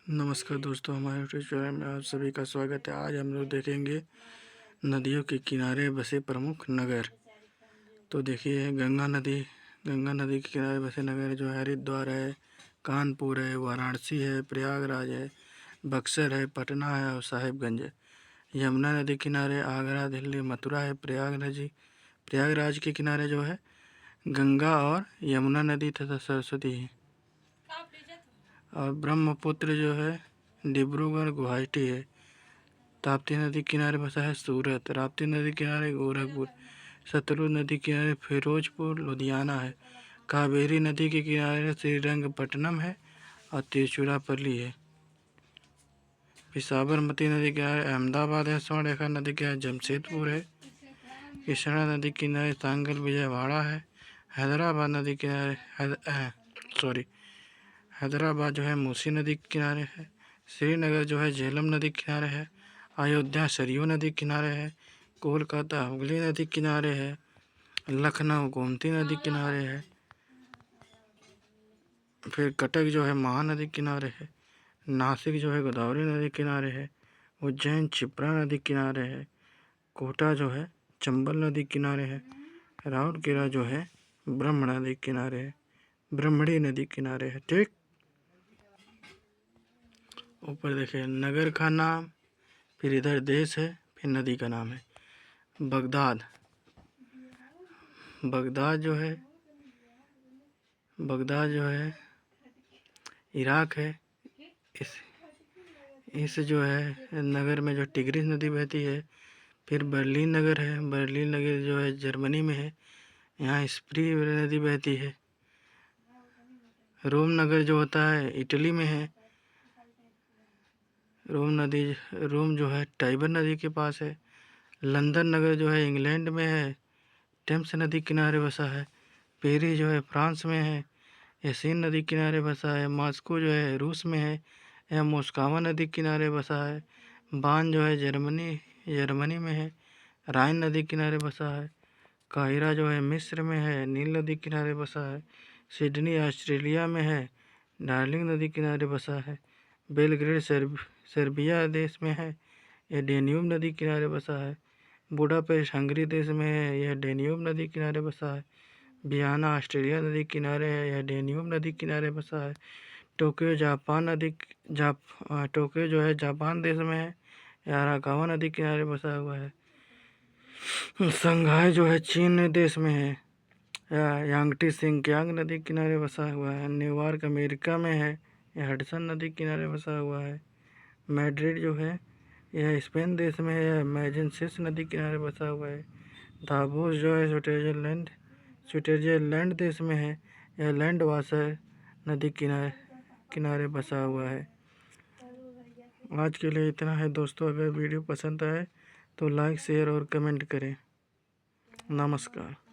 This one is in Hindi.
नमस्कार दोस्तों, हमारे यूट्यूब चैनल में आप सभी का स्वागत है। आज हम लोग देखेंगे नदियों के किनारे बसे प्रमुख नगर। तो देखिए, गंगा नदी के किनारे बसे नगर जो है हरिद्वार है, कानपुर है, वाराणसी है, प्रयागराज है, बक्सर है, पटना है और साहिबगंज है। यमुना नदी किनारे आगरा, दिल्ली, मथुरा है। प्रयागराज के किनारे जो है गंगा और यमुना नदी तथा सरस्वती है। और ब्रह्मपुत्र जो है डिब्रूगढ़, गुवाहाटी है। ताप्ती नदी किनारे बसा है सूरत। राप्ती नदी किनारे गोरखपुर। सतलुज नदी किनारे फिरोजपुर, लुधियाना है। कावेरी नदी के किनारे श्रीरंगपट्टनम है और तिरुचिरापल्ली है। साबरमती नदी के किनारे अहमदाबाद है। स्वर्णरेखा नदी के किनारे जमशेदपुर है। कृष्णा नदी के किनारे सांगल, विजयवाड़ा है। हैदराबाद नदी के किनारे हैदराबाद जो है मूसी नदी के किनारे है। श्रीनगर जो है झेलम नदी के किनारे है। अयोध्या सरयू नदी के किनारे है। कोलकाता हुगली नदी के किनारे है। लखनऊ गोमती नदी के किनारे है। फिर कटक जो है महानदी के किनारे है। नासिक जो है गोदावरी नदी के किनारे है। उज्जैन क्षिप्रा नदी के किनारे है। कोटा जो है चंबल नदी के किनारे है। राउरकेला जो है ब्रह्मणी नदी के किनारे है। ब्रह्मणी नदी के किनारे है। ठीक, ऊपर देखिए नगर का नाम, फिर इधर देश है, फिर नदी का नाम है। बगदाद जो है इराक है। इस जो है नगर में जो टिग्रिस नदी बहती है। फिर बर्लिन नगर है। बर्लिन नगर जो है जर्मनी में है। यहाँ स्प्री नदी बहती है। रोम नगर जो होता है इटली में है। रोम जो है टाइबर नदी के पास है। लंदन नगर जो है इंग्लैंड में है, टेम्स नदी किनारे बसा है। पेरिस जो है फ्रांस में है, एशियन नदी किनारे बसा है। मॉस्को जो है रूस में है, यह मोस्कावा नदी किनारे बसा है। बान जो है जर्मनी में है, राइन नदी किनारे बसा है। काहिरा जो है मिस्र में है, नील नदी किनारे बसा है। सिडनी ऑस्ट्रेलिया में है, डार्लिंग नदी किनारे बसा है। बेलग्रेड सर्बिया देश में है, यह डेन्यूब नदी किनारे बसा है। बुडापेस्ट हंगरी देश में है, यह डेन्यूब नदी किनारे बसा है। वियना ऑस्ट्रेलिया नदी किनारे है, यह डेन्यूब नदी किनारे बसा है। टोक्यो जो है जापान देश में है, यह अराकावा नदी किनारे बसा हुआ है। संघाई जो है चीन देश में है, यह यांगटी सिंकियांग नदी किनारे बसा हुआ है। न्यूयॉर्क अमेरिका में है, यह हडसन नदी किनारे बसा हुआ है। मैड्रिड जो है यह स्पेन देश में है, मैजेंसिस नदी किनारे बसा हुआ है। दावोस जो है स्विट्जरलैंड देश में है, यह लैंड वासर नदी किनारे बसा हुआ है। आज के लिए इतना है दोस्तों। अगर वीडियो पसंद आए तो लाइक, शेयर और कमेंट करें। नमस्कार।